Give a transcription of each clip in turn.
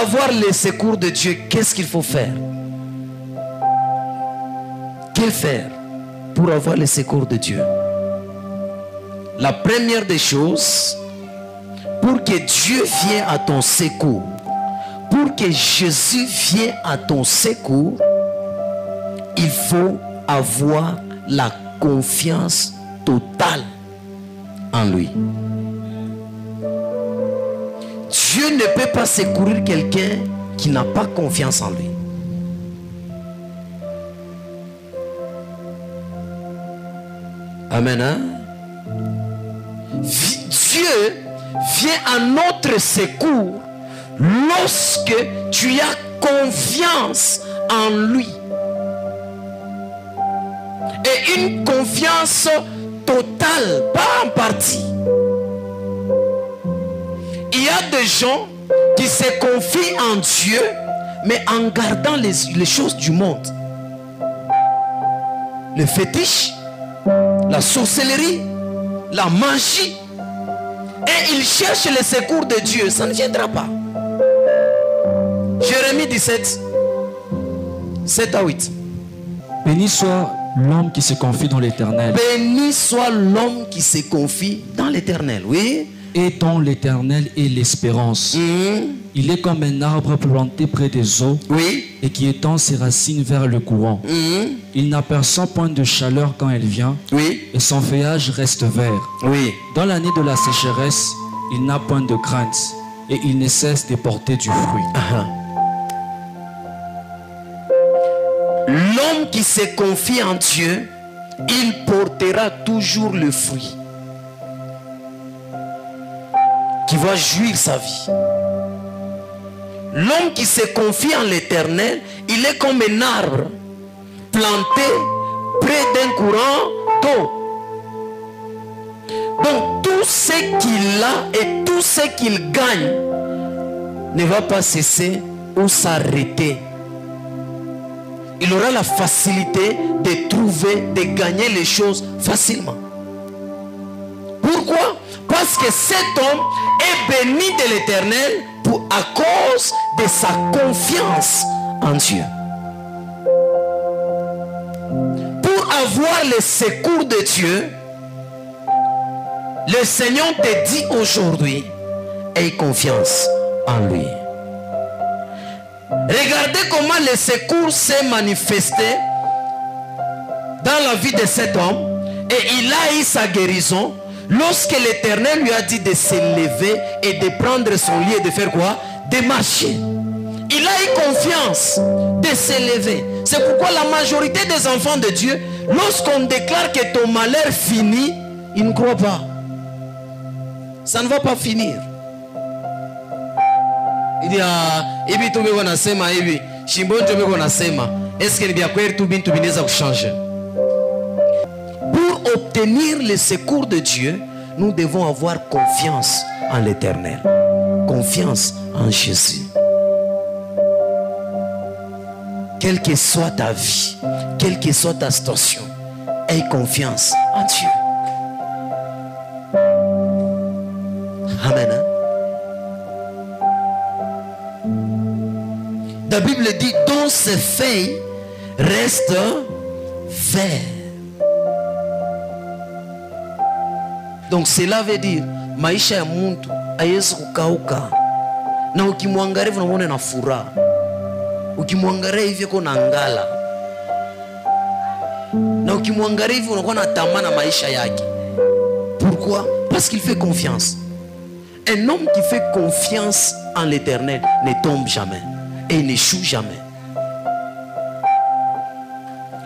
avoir le secours de Dieu, qu'est-ce qu'il faut faire? Que faire pour avoir le secours de Dieu? La première des choses, pour que Dieu vienne à ton secours, pour que Jésus vienne à ton secours, il faut avoir la confiance totale en lui. Dieu ne peut pas secourir quelqu'un qui n'a pas confiance en lui. Amen. Hein? Dieu vient à notre secours lorsque tu as confiance en lui. Et une confiance totale, pas en partie. Il y a des gens qui se confient en Dieu, mais en gardant les choses du monde. Le fétiche, la sorcellerie, la magie. Et ils cherchent le secours de Dieu. Ça ne viendra pas. Jérémie 17, 7 à 8. Béni soit l'homme qui se confie dans l'Éternel. Béni soit l'homme qui se confie dans l'Éternel. Oui. Et dont l'Éternel est l'espérance. Il est comme un arbre planté près des eaux. Oui. Et qui étend ses racines vers le courant. Il n'aperçoit point de chaleur quand elle vient. Oui. Et son feuillage reste vert. Oui. Dans l'année de la sécheresse, il n'a point de crainte. Et il ne cesse de porter du fruit. L'homme qui se confie en Dieu, il portera toujours le fruit qui va jouir sa vie. L'homme qui se confie en l'Éternel, il est comme un arbre planté près d'un courant d'eau. Donc tout ce qu'il a et tout ce qu'il gagne ne va pas cesser ou s'arrêter. Il aura la facilité de trouver, de gagner les choses facilement. Pourquoi? Parce que cet homme est béni de l'Éternel à cause de sa confiance en Dieu. Pour avoir le secours de Dieu, le Seigneur te dit aujourd'hui, aie confiance en lui. Regardez comment le secours s'est manifesté dans la vie de cet homme. Et il a eu sa guérison lorsque l'Éternel lui a dit de se lever et de prendre son lit et de faire quoi? De marcher. Il a eu confiance de se lever. C'est pourquoi la majorité des enfants de Dieu, lorsqu'on déclare que ton malheur finit, ils ne croient pas. Ça ne va pas finir. Il dit, ibi tu beko nasema hivi, shimbonjo beko nasema, est-ce que ni bya kweli tu bintu binaweza kuchanger? Pour obtenir le secours de Dieu, nous devons avoir confiance en l'Éternel, confiance en Jésus. Quelle que soit ta vie, quelle que soit ta situation, aie confiance en Dieu. Amen. La Bible dit, dont ses feuilles restent vertes. Donc cela veut dire, maisha ya mtu haiwezi kukauka. Na ukimwangalia unaona na furaha. Ukimwangalia hivi uko na ngala. Na ukimwangalia hivi unakuwa na tamaa na maisha yake. Pourquoi? Parce qu'il fait confiance. Un homme qui fait confiance en l'Éternel ne tombe jamais et n'échoue jamais.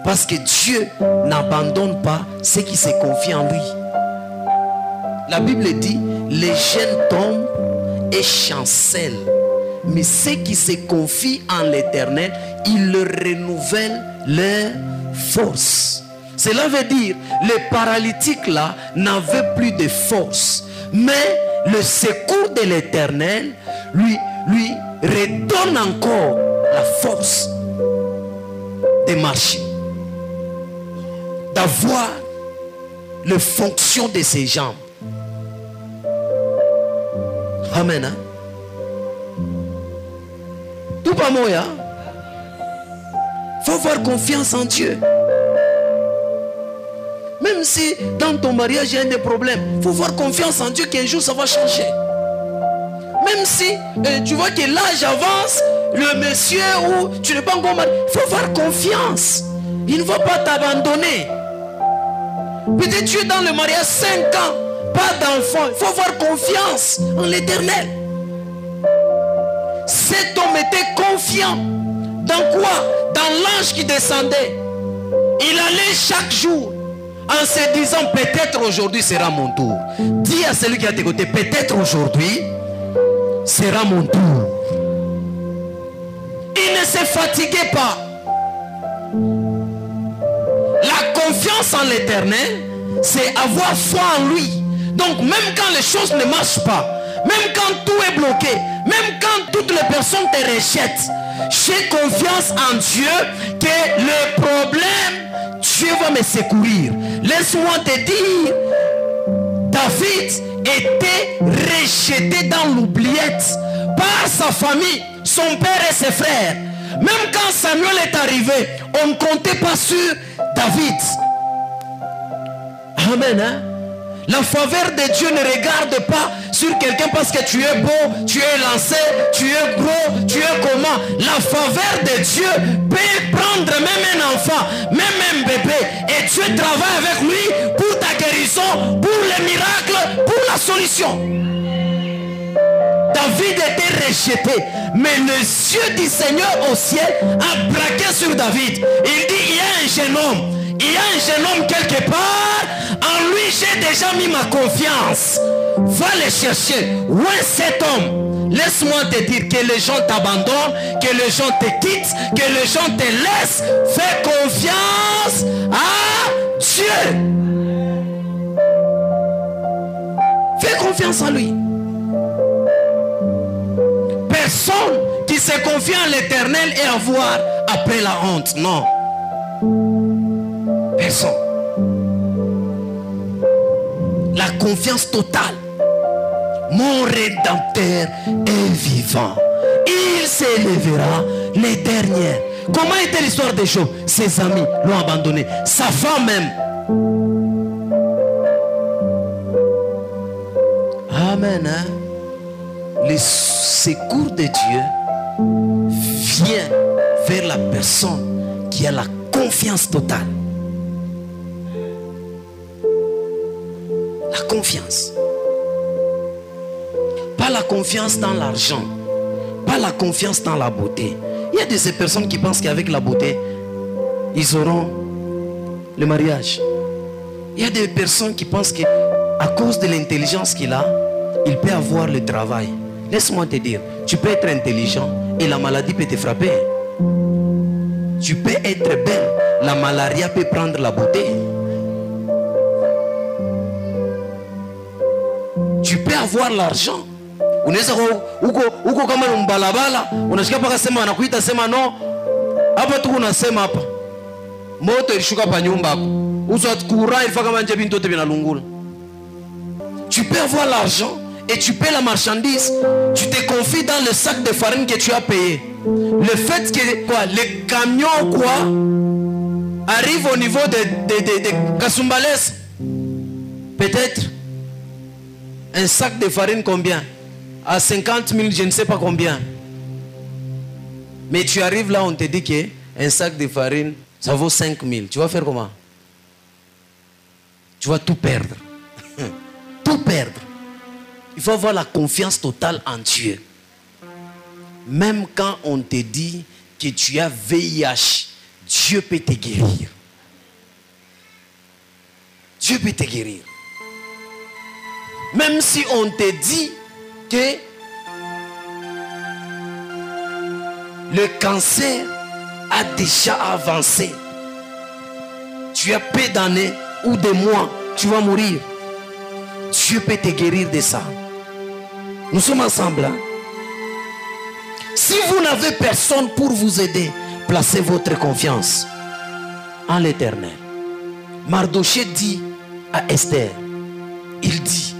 Parce que Dieu n'abandonne pas ceux qui se confient en lui. La Bible dit, les jeunes tombent et chancellent. Mais ceux qui se confient en l'Éternel, ils leur renouvellent leur force. Cela veut dire, les paralytiques là n'avaient plus de force. Mais le secours de l'Éternel lui redonne encore la force de marcher, d'avoir les fonctions de ses jambes. Amen. Hein? Moya. Il faut avoir confiance en Dieu. Même si dans ton mariage il y a des problèmes, il faut avoir confiance en Dieu qu'un jour ça va changer. Même si tu vois que l'âge avance, le monsieur ou tu n'es pas encore marié, il faut avoir confiance. Il ne va pas t'abandonner. Peut-être tu es dans le mariage 5 ans, pas d'enfant. Il faut avoir confiance en l'Éternel. Cet homme était confiant. Dans quoi? Dans l'ange qui descendait. Il allait chaque jour en se disant peut-être aujourd'hui sera mon tour. Dis à celui qui est à tes côtés, peut-être aujourd'hui sera mon tour. Il ne se fatiguait pas. La confiance en l'Éternel, c'est avoir foi en lui. Donc même quand les choses ne marchent pas, même quand tout est bloqué, même quand toutes les personnes te rejettent, j'ai confiance en Dieu que le problème, Dieu va me secourir. Laisse-moi te dire, David était rejeté dans l'oubliette par sa famille, son père et ses frères. Même quand Samuel est arrivé, on ne comptait pas sur David. Amen. Hein? La faveur de Dieu ne regarde pas sur quelqu'un parce que tu es beau, tu es lancé, tu es gros, tu es comment. La faveur de Dieu peut prendre même un enfant, même un bébé, et Dieu travaille avec lui pour ta guérison, pour les miracles, pour la solution. David était rejeté, mais les yeux du Seigneur au ciel a braqué sur David. Il dit, il y a un jeune homme. Il y a un jeune homme quelque part. En lui j'ai déjà mis ma confiance. Va le chercher. Où est cet homme? Laisse-moi te dire que les gens t'abandonnent, que les gens te quittent, que les gens te laissent. Fais confiance à Dieu. Fais confiance en lui. Personne qui se confie en l'Éternel et avoir après la honte. Non. Personne. La confiance totale. Mon Rédempteur est vivant. Il s'élèvera les derniers. Comment était l'histoire des Job? Ses amis l'ont abandonné. Sa femme même. Amen. Hein? Le secours de Dieu vient vers la personne qui a la confiance totale. La confiance. Pas la confiance dans l'argent. Pas la confiance dans la beauté. Il y a de ces personnes qui pensent qu'avec la beauté, ils auront le mariage. Il y a des personnes qui pensent qu'à cause de l'intelligence qu'il a, il peut avoir le travail. Laisse-moi te dire, tu peux être intelligent et la maladie peut te frapper. Tu peux être belle, la malaria peut prendre la beauté. Tu peux avoir l'argent. Unaweza uko kama mbalabala, unashika paka sema anakuita sema no. Hapa tu unasema hapa. Moto ilishuka pa nyumba hapo. Uzo atkura ilifaka kama nje bintu yote binalungula. Tu peux avoir l'argent et tu paies la marchandise. Tu te confies dans le sac de farine que tu as payé. Le fait que quoi, les camions quoi arrivent au niveau de Kasumbales, peut-être un sac de farine combien? À 50 000, je ne sais pas combien. Mais tu arrives là, on te dit qu'un sac de farine, ça vaut 5 000. Tu vas faire comment? Tu vas tout perdre. Tout perdre. Il faut avoir la confiance totale en Dieu. Même quand on te dit que tu as VIH, Dieu peut te guérir. Dieu peut te guérir. Même si on te dit que le cancer a déjà avancé, tu as peu d'années ou de mois, tu vas mourir. Dieu peut te guérir de ça. Nous sommes ensemble. Hein? Si vous n'avez personne pour vous aider, placez votre confiance en l'Éternel. Mardoché dit à Esther, il dit,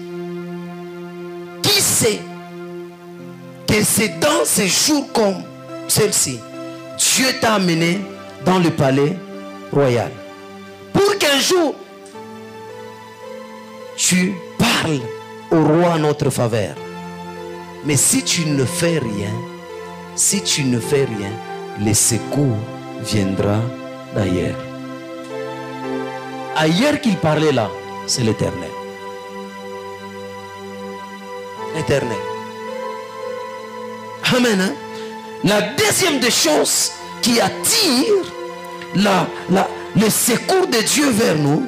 qui sait que c'est dans ces jours comme celle-ci. Dieu t'a amené dans le palais royal pour qu'un jour tu parles au roi en notre faveur. Mais si tu ne fais rien, le secours viendra d'ailleurs. Ailleurs qu'il parlait là, c'est l'Éternel. L'Éternel. Amen. Hein? La deuxième des choses qui attire le secours de Dieu vers nous,